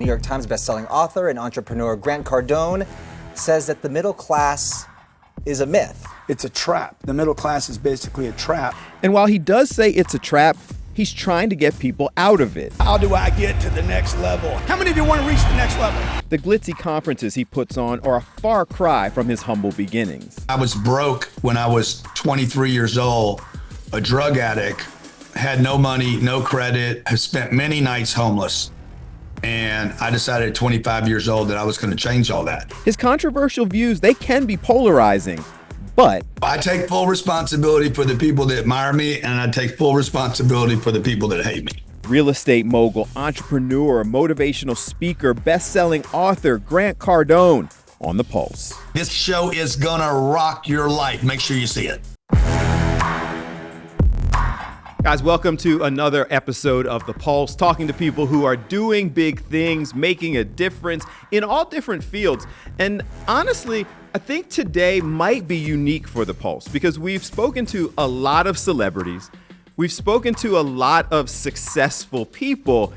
New York Times bestselling author and entrepreneur Grant Cardone says that the middle class is a myth. It's a trap. The middle class is basically a trap. And while he does say it's a trap, he's trying to get people out of it. How do I get to the next level? How many of you want to reach the next level? The glitzy conferences he puts on are a far cry from his humble beginnings. I was broke when I was 23 years old, a drug addict, had no money, no credit, have spent many nights homeless. And I decided at 25 years old that I was going to change all that. His controversial views, they can be polarizing, but I take full responsibility for the people that admire me, and I take full responsibility for the people that hate me. Real estate mogul, entrepreneur, motivational speaker, best-selling author Grant Cardone on The Pulse. This show is gonna rock your life. Make sure you see it. Guys, welcome to another episode of The Pulse, talking to people who are doing big things, making a difference in all different fields. And honestly, I think today might be unique for The Pulse because we've spoken to a lot of celebrities. We've spoken to a lot of successful people.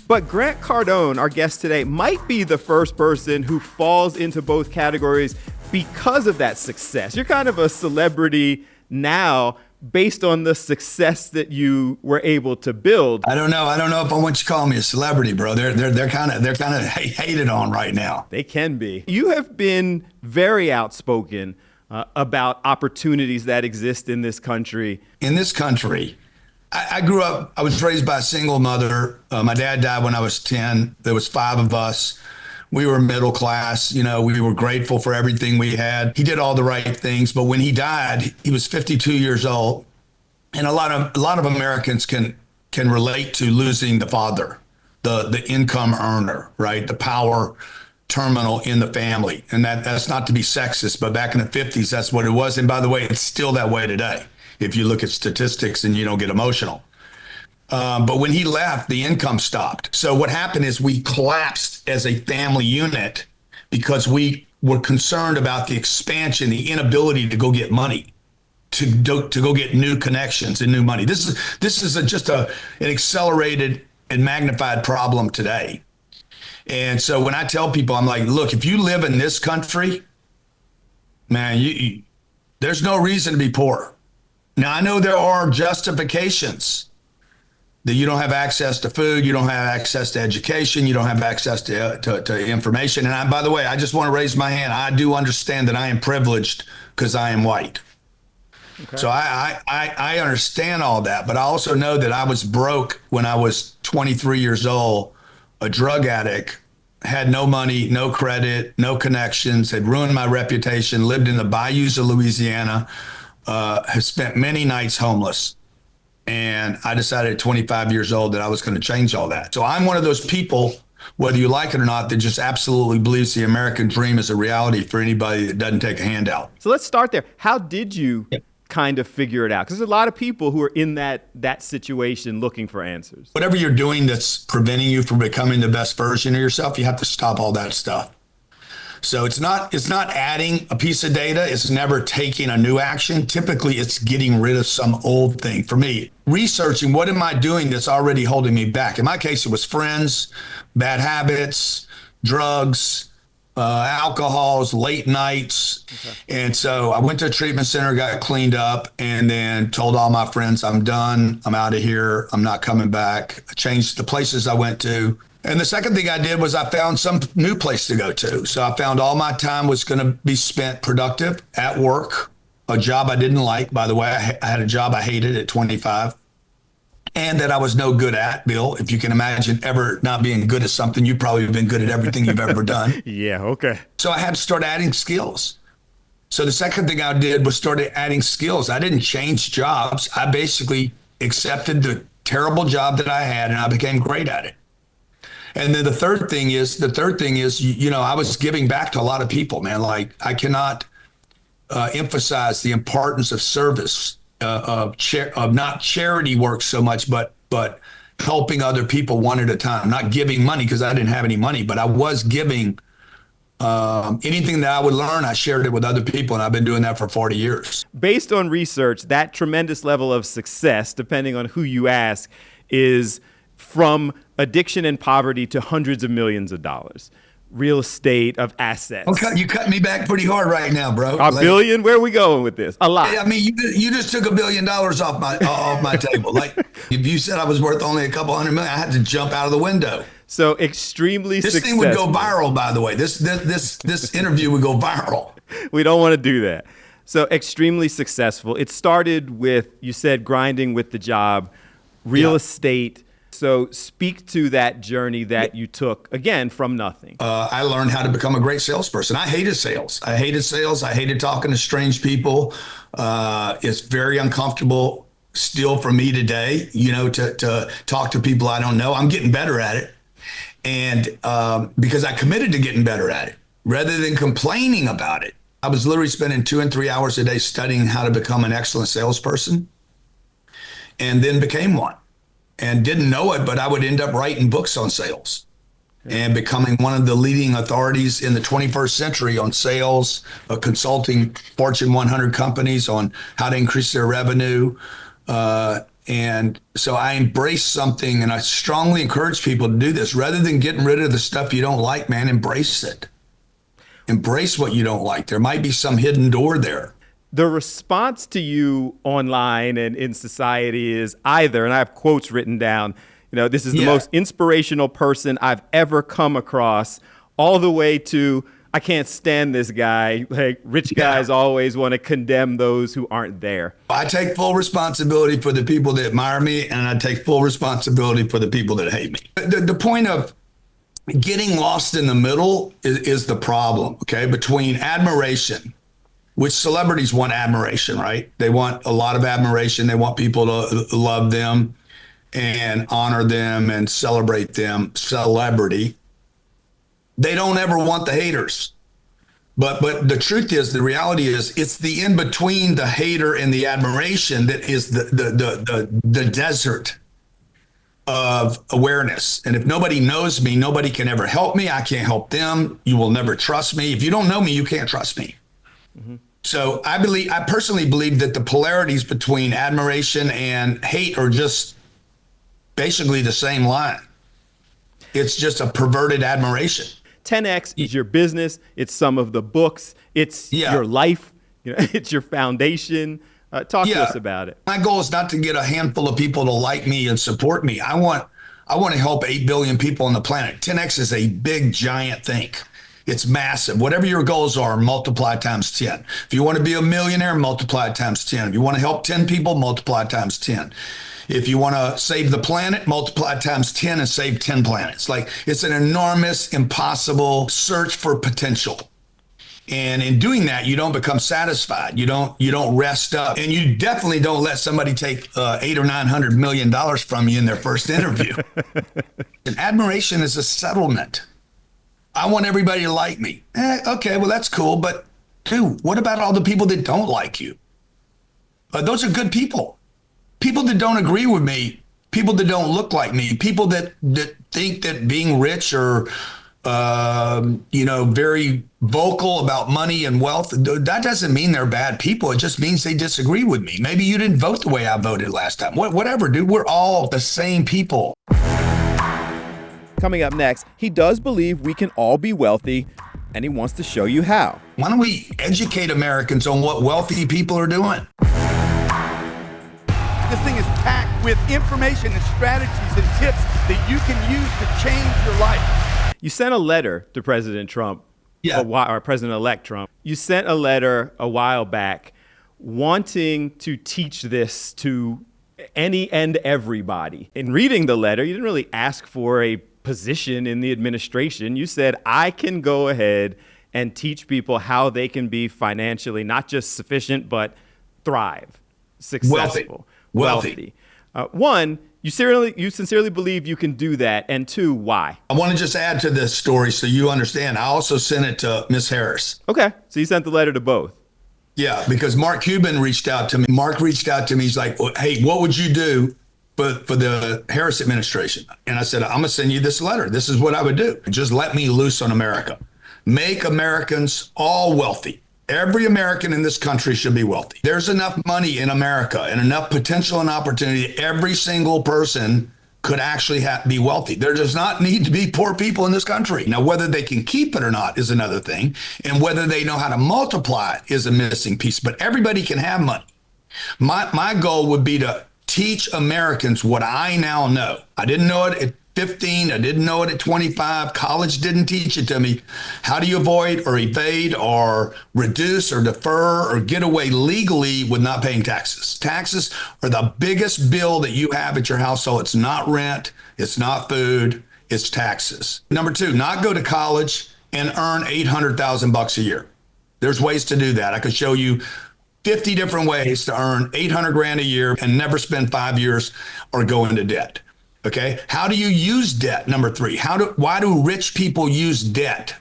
But Grant Cardone, our guest today, might be the first person who falls into both categories because of that success. You're kind of a celebrity now based on the success that you were able to build. I don't know if I want you to call me a celebrity, bro. They're kind of hated on right now. They can be. You have been very outspoken about opportunities that exist in this country. In this country, I grew up, I was raised by a single mother. My dad died when I was 10. There was 5 of us. We were middle class, we were grateful for everything we had. He did all the right things, but when he died, he was 52 years old. And a lot of Americans can relate to losing the father, the income earner, right? The power terminal in the family. And that's not to be sexist, but back in the 50s, that's what it was. And by the way, it's still that way today, if you look at statistics and you don't get emotional. But when he left, the income stopped. So what happened is we collapsed as a family unit because we were concerned about the expansion, the inability to go get money, to go get new connections and new money. This is just an accelerated and magnified problem today. And so when I tell people, I'm like, look, if you live in this country, man, there's no reason to be poor. Now, I know there are justifications that you don't have access to food, you don't have access to education, you don't have access to information. And by the way, I just want to raise my hand. I do understand that I am privileged because I am white. Okay. So I understand all that, but I also know that I was broke when I was 23 years old, a drug addict, had no money, no credit, no connections, had ruined my reputation, lived in the bayous of Louisiana, have spent many nights homeless. And I decided at 25 years old that I was going to change all that. So I'm one of those people, whether you like it or not, that just absolutely believes the American dream is a reality for anybody that doesn't take a handout. So let's start there. How did you kind of figure it out? Because there's a lot of people who are in that situation looking for answers. Whatever you're doing that's preventing you from becoming the best version of yourself, you have to stop all that stuff. So it's not adding a piece of data. It's never taking a new action. Typically, it's getting rid of some old thing. For me, researching what am I doing that's already holding me back? In my case, it was friends, bad habits, drugs, alcohols, late nights. Okay. And so I went to a treatment center, got cleaned up, and then told all my friends, I'm done. I'm out of here. I'm not coming back. I changed the places I went to. And the second thing I did was I found some new place to go to. So I found all my time was going to be spent productive at work, a job I didn't like. By the way, I had a job I hated at 25 and that I was no good at, Bill. If you can imagine ever not being good at something, you've probably been good at everything you've ever done. Yeah, okay. So I had to start adding skills. So the second thing I did was started adding skills. I didn't change jobs. I basically accepted the terrible job that I had and I became great at it. And then the third thing is, I was giving back to a lot of people, man. Like I cannot emphasize the importance of service, of not charity work so much, but helping other people one at a time, not giving money because I didn't have any money, but I was giving anything that I would learn. I shared it with other people, and I've been doing that for 40 years. Based on research, that tremendous level of success, depending on who you ask, is from addiction and poverty to hundreds of millions of dollars. Real estate, of assets. Okay, you cut me back pretty hard right now, bro. A billion? Where are we going with this? A lot. I mean, you just took $1 billion off my table. Like, if you said I was worth only a couple hundred million, I had to jump out of the window. So extremely this successful. This thing would go viral, by the way. This interview would go viral. We don't want to do that. So extremely successful. It started with, you said, grinding with the job, real estate. So speak to that journey that you took, again, from nothing. I learned how to become a great salesperson. I hated sales. I hated talking to strange people. It's very uncomfortable still for me today, to talk to people I don't know. I'm getting better at it. And because I committed to getting better at it rather than complaining about it. I was literally spending 2 and 3 hours a day studying how to become an excellent salesperson, and then became one. And didn't know it, but I would end up writing books on sales and becoming one of the leading authorities in the 21st century on sales, consulting Fortune 100 companies on how to increase their revenue. And so I embraced something, and I strongly encourage people to do this. Rather than getting rid of the stuff you don't like, man, embrace it. Embrace what you don't like. There might be some hidden door there. The response to you online and in society is either, and I have quotes written down, this is the most inspirational person I've ever come across, all the way to, I can't stand this guy. Like, rich guys always want to condemn those who aren't there. I take full responsibility for the people that admire me, and I take full responsibility for the people that hate me. The point of getting lost in the middle is the problem, okay, between admiration, which celebrities want admiration, right? They want a lot of admiration. They want people to love them and honor them and celebrate them, celebrity. They don't ever want the haters. But the truth is, the reality is, it's the in between the hater and the admiration that is the desert of awareness. And if nobody knows me, nobody can ever help me. I can't help them. You will never trust me. If you don't know me, you can't trust me. Mm-hmm. So I personally believe that the polarities between admiration and hate are just basically the same line. It's just a perverted admiration. 10X is your business. It's some of the books. It's your life. It's your foundation. Talk to us about it. My goal is not to get a handful of people to like me and support me. I want to help 8 billion people on the planet. 10X is a big, giant thing. It's massive. Whatever your goals are, multiply times 10. If you want to be a millionaire, multiply times 10. If you want to help 10 people, multiply times 10. If you want to save the planet, multiply times 10 and save 10 planets. Like, it's an enormous, impossible search for potential. And in doing that, you don't become satisfied. You don't rest up, and you definitely don't let somebody take $800 or $900 million from you in their first interview. And admiration is a settlement. I want everybody to like me. Okay, well, that's cool. But dude, what about all the people that don't like you? Those are good people. People that don't agree with me, people that don't look like me, people that think that being rich or, very vocal about money and wealth, that doesn't mean they're bad people. It just means they disagree with me. Maybe you didn't vote the way I voted last time. Whatever, dude. We're all the same people. Coming up next, he does believe we can all be wealthy, and he wants to show you how. Why don't we educate Americans on what wealthy people are doing? This thing is packed with information and strategies and tips that you can use to change your life. You sent a letter to President Trump, or President-elect Trump. You sent a letter a while back wanting to teach this to any and everybody. In reading the letter, you didn't really ask for a position in the administration. You said, I can go ahead and teach people how they can be financially not just sufficient, but thrive, successful, wealthy. One, you sincerely believe you can do that. And two, why? I want to just add to this story so you understand. I also sent it to Ms. Harris. Okay. So you sent the letter to both. Yeah, because Mark Cuban reached out to me. Mark reached out to me. He's like, hey, what would you do for the Harris administration? And I said, I'm going to send you this letter. This is what I would do. Just let me loose on America. Make Americans all wealthy. Every American in this country should be wealthy. There's enough money in America and enough potential and opportunity. Every single person could actually be wealthy. There does not need to be poor people in this country. Now, whether they can keep it or not is another thing, and whether they know how to multiply it is a missing piece. But everybody can have money. My goal would be to teach Americans what I now know. I didn't know it at 15. I didn't know it at 25. College didn't teach it to me. How do you avoid or evade or reduce or defer or get away legally with not paying taxes? Taxes are the biggest bill that you have at your household. It's not rent. It's not food. It's taxes. Number two, not go to college and earn $800,000 a year. There's ways to do that. I could show you 50 different ways to earn 800 grand a year and never spend 5 years or go into debt. Okay. How do you use debt? Number three, why do rich people use debt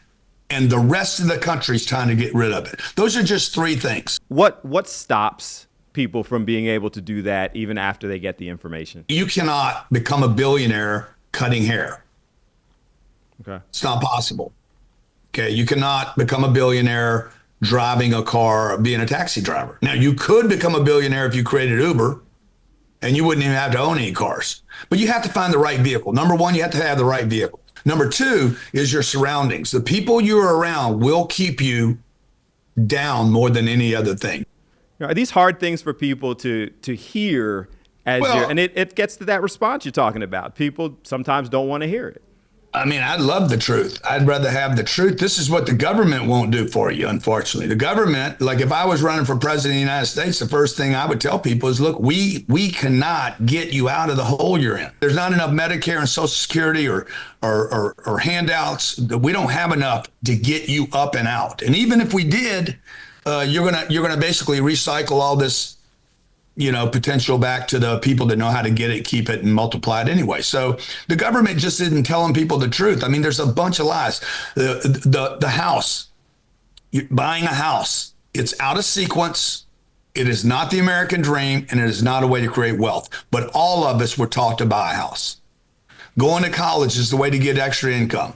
and the rest of the country's trying to get rid of it? Those are just three things. What stops people from being able to do that even after they get the information? You cannot become a billionaire cutting hair. Okay. It's not possible. Okay. You cannot become a billionaire driving a car or being a taxi driver. Now, you could become a billionaire if you created Uber, and you wouldn't even have to own any cars. But you have to find the right vehicle. Number one, you have to have the right vehicle. Number two is your surroundings. The people you're around will keep you down more than any other thing. Are these hard things for people to hear and it gets to that response you're talking about? People sometimes don't want to hear it. I mean, I love the truth. I'd rather have the truth. This is what the government won't do for you, unfortunately. The government, like if I was running for president of the United States, the first thing I would tell people is, look, we cannot get you out of the hole you're in. There's not enough Medicare and Social Security or handouts. We don't have enough to get you up and out. And even if we did, you're gonna basically recycle all this potential back to the people that know how to get it, keep it, and multiply it anyway. So the government just isn't telling people the truth. I mean, there's a bunch of lies. The house, buying a house, it's out of sequence. It is not the American dream, and it is not a way to create wealth. But all of us were taught to buy a house. Going to college is the way to get extra income.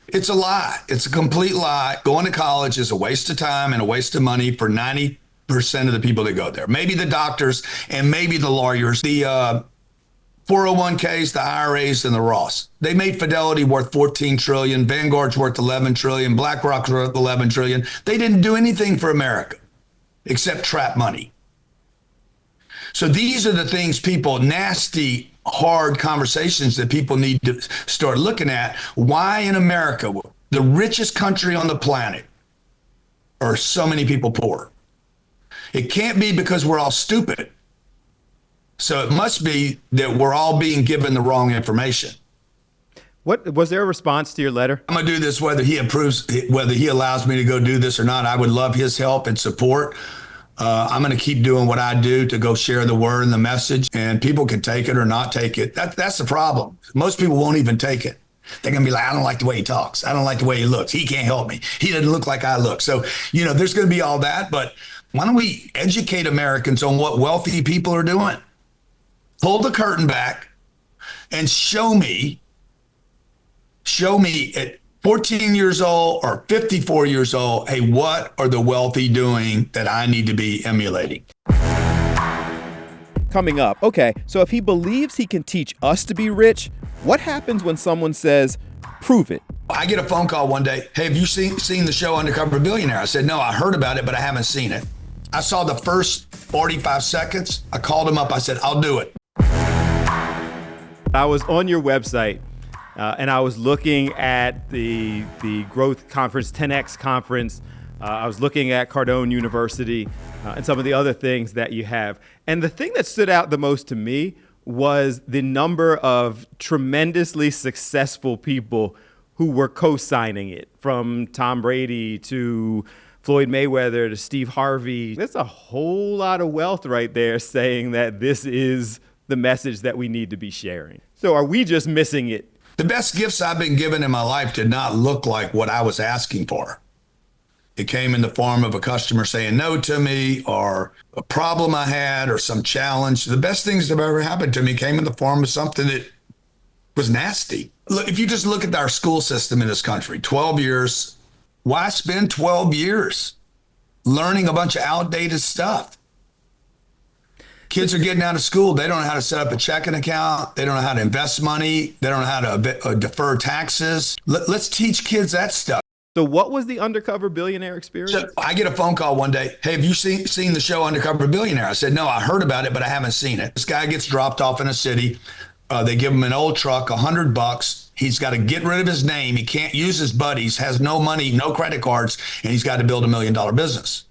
It's a lie. It's a complete lie. Going to college is a waste of time and a waste of money for 90% of the people that go there. Maybe the doctors and maybe the lawyers, the 401ks, the IRAs, and the Roths. They made Fidelity worth 14 trillion, Vanguard's worth 11 trillion, BlackRock's worth 11 trillion. They didn't do anything for America except trap money. So these are the things nasty, hard conversations that people need to start looking at. Why in America, the richest country on the planet, are so many people poor? It can't be because we're all stupid. So it must be that we're all being given the wrong information. What was there a response to your letter? I'm going to do this whether he allows me to go do this or not. I would love his help and support. I'm going to keep doing what I do to go share the word and the message, and people can take it or not take it. That's the problem. Most people won't even take it. They're going to be like, I don't like the way he talks. I don't like the way he looks. He can't help me. He doesn't look like I look. So, there's going to be all that, but why don't we educate Americans on what wealthy people are doing? Pull the curtain back and show me at 14 years old or 54 years old, hey, what are the wealthy doing that I need to be emulating? Coming up, okay, so if he believes he can teach us to be rich, what happens when someone says, prove it? I get a phone call one day, hey, have you seen the show Undercover Billionaire? I said, no, I heard about it, but I haven't seen it. I saw the first 45 seconds. I called him up. I said, I'll do it. I was on your website and I was looking at the growth conference, 10X conference. I was looking at Cardone University and some of the other things that you have. And the thing that stood out the most to me was the number of tremendously successful people who were co-signing it, from Tom Brady to Floyd Mayweather to Steve Harvey. There's a whole lot of wealth right there saying that this is the message that we need to be sharing. So are we just missing it? The best gifts I've been given in my life did not look like what I was asking for. It came in the form of a customer saying no to me, or a problem I had, or some challenge. The best things that have ever happened to me came in the form of something that was nasty. Look, if you just look at our school system in this country, 12 years, why spend 12 years learning a bunch of outdated stuff? Kids are getting out of school. They don't know how to set up a checking account. They don't know how to invest money. They don't know how to defer taxes. Let's teach kids that stuff. So what was the undercover billionaire experience? So I get a phone call one day. Hey, have you seen the show Undercover Billionaire? I said, no, I heard about it, but I haven't seen it. This guy gets dropped off in a city. They give him an old truck, $100. He's got to get rid of his name. He can't use his buddies, has no money, no credit cards, and he's got to build $1 million business.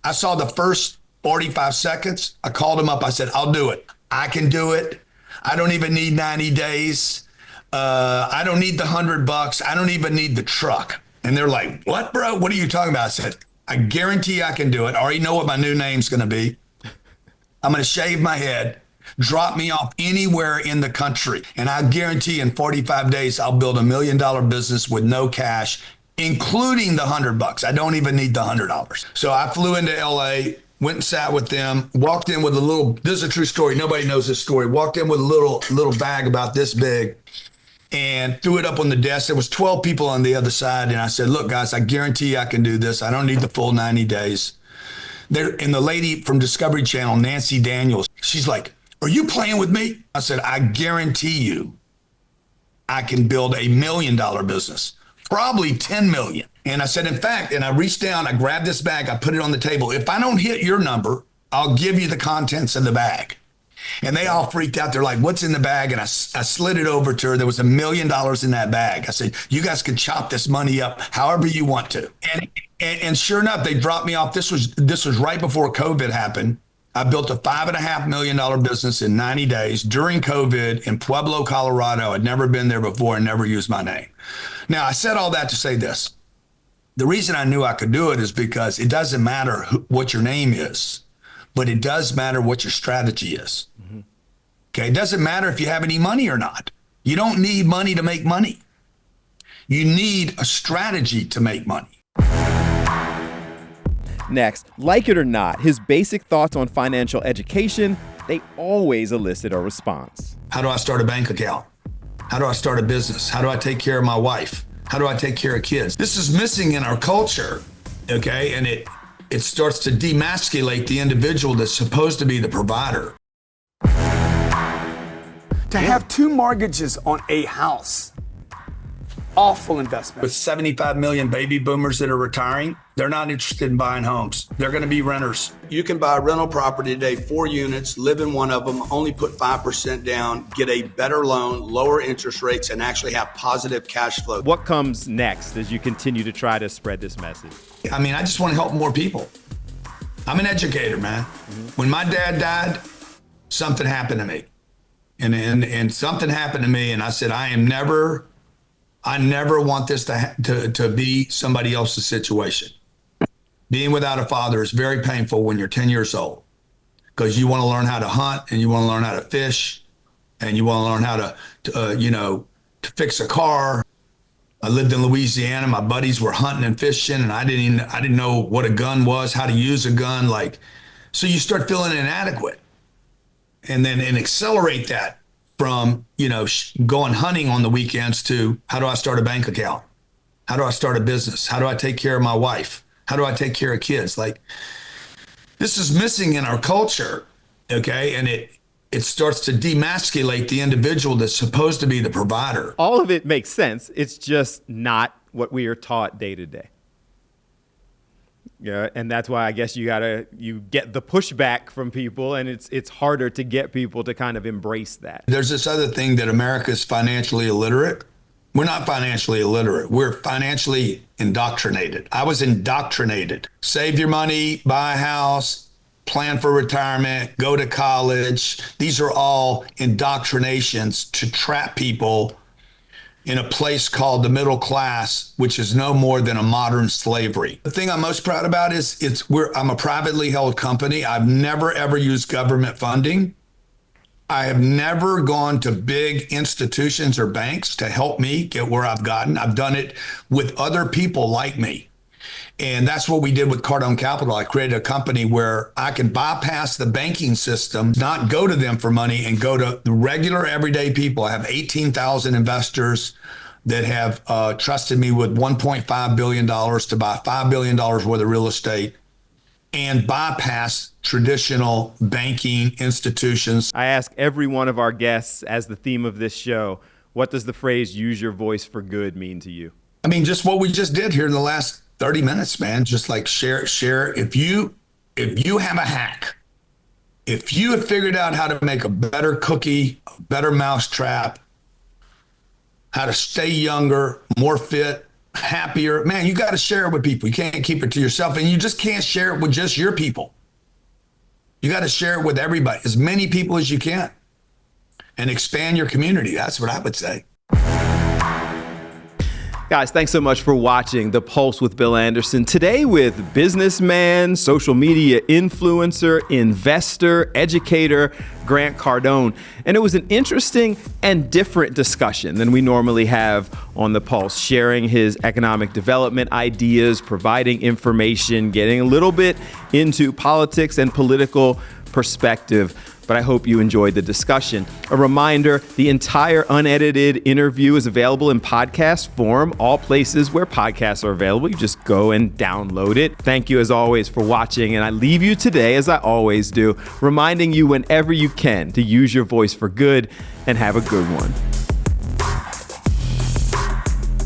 I saw the first 45 seconds. I called him up. I said, I'll do it. I can do it. I don't even need 90 days. I don't need the $100. I don't even need the truck. And they're like, what, bro? What are you talking about? I said, I guarantee I can do it. I already know what my new name's going to be. I'm going to shave my head, drop me off anywhere in the country. And I guarantee in 45 days, I'll build $1 million business with no cash, including the $100. I don't even need the $100. So I flew into LA, went and sat with them, walked in with a little, this is a true story. Nobody knows this story. Walked in with a little bag about this big and threw it up on the desk. There was 12 people on the other side. And I said, look, guys, I guarantee I can do this. I don't need the full 90 days. And the lady from Discovery Channel, Nancy Daniels, she's like, are you playing with me? I said, I guarantee you I can build $1 million business, probably 10 million. And I said, in fact, and I reached down, I grabbed this bag, I put it on the table. If I don't hit your number, I'll give you the contents of the bag. And they all freaked out. They're like, what's in the bag? And I slid it over to her. There was $1 million in that bag. I said, you guys can chop this money up however you want to. And sure enough, they dropped me off. This was right before COVID happened. I built a $5.5 million business in 90 days during COVID in Pueblo, Colorado. I'd never been there before and never used my name. Now, I said all that to say this. The reason I knew I could do it is because it doesn't matter what your name is, but it does matter what your strategy is. Mm-hmm. Okay. It doesn't matter if you have any money or not. You don't need money to make money. You need a strategy to make money. Next, like it or not, his basic thoughts on financial education, they always elicit a response. How do I start a bank account? How do I start a business? How do I take care of my wife? How do I take care of kids? This is missing in our culture, okay? And it starts to demasculate the individual that's supposed to be the provider. To have 2 mortgages on a house, awful investment. With 75 million baby boomers that are retiring, they're not interested in buying homes. They're going to be renters. You can buy a rental property today, 4 units, live in one of them, only put 5% down, get a better loan, lower interest rates, and actually have positive cash flow. What comes next as you continue to try to spread this message? I mean, I just want to help more people. I'm an educator, man. Mm-hmm. When my dad died, something happened to me. And something happened to me, and I said, I never want this to be somebody else's situation. Being without a father is very painful when you're 10 years old, because you want to learn how to hunt and you want to learn how to fish and you want to learn how to fix a car. I lived in Louisiana. My buddies were hunting and fishing, and I didn't know what a gun was, how to use a gun. So you start feeling inadequate, and accelerate that from, going hunting on the weekends to how do I start a bank account? How do I start a business? How do I take care of my wife? How do I take care of kids? This is missing in our culture, okay? And it starts to demasculate the individual that's supposed to be the provider. All of it makes sense. It's just not what we are taught day to day. Yeah, and that's why I guess you get the pushback from people, and it's harder to get people to kind of embrace that. There's this other thing that America's financially illiterate. We're not financially illiterate. We're financially indoctrinated. I was indoctrinated. Save your money, buy a house, plan for retirement, go to college. These are all indoctrinations to trap people in a place called the middle class, which is no more than a modern slavery. The thing I'm most proud about is I'm a privately held company. I've never, ever used government funding. I have never gone to big institutions or banks to help me get where I've gotten. I've done it with other people like me. And that's what we did with Cardone Capital. I created a company where I can bypass the banking system, not go to them for money, and go to the regular everyday people. I have 18,000 investors that have trusted me with $1.5 billion to buy $5 billion worth of real estate. and bypass traditional banking institutions. I ask every one of our guests as the theme of this show, what does the phrase use your voice for good mean to you? I mean, just what we just did here in the last 30 minutes, man. Just like share. If you have a hack, if you have figured out how to make a better cookie, a better mousetrap, how to stay younger, more fit, happier, man, you got to share it with people. You can't keep it to yourself, and you just can't share it with just your people. You got to share it with everybody, as many people as you can, and expand your community. That's what I would say. Guys, thanks so much for watching The Pulse with Bill Anderson. Today with businessman, social media influencer, investor, educator, Grant Cardone. And it was an interesting and different discussion than we normally have on The Pulse, sharing his economic development ideas, providing information, getting a little bit into politics and political perspective. But I hope you enjoyed the discussion. A reminder, the entire unedited interview is available in podcast form, all places where podcasts are available. You just go and download it. Thank you as always for watching. And I leave you today, as I always do, reminding you whenever you can to use your voice for good, and have a good one.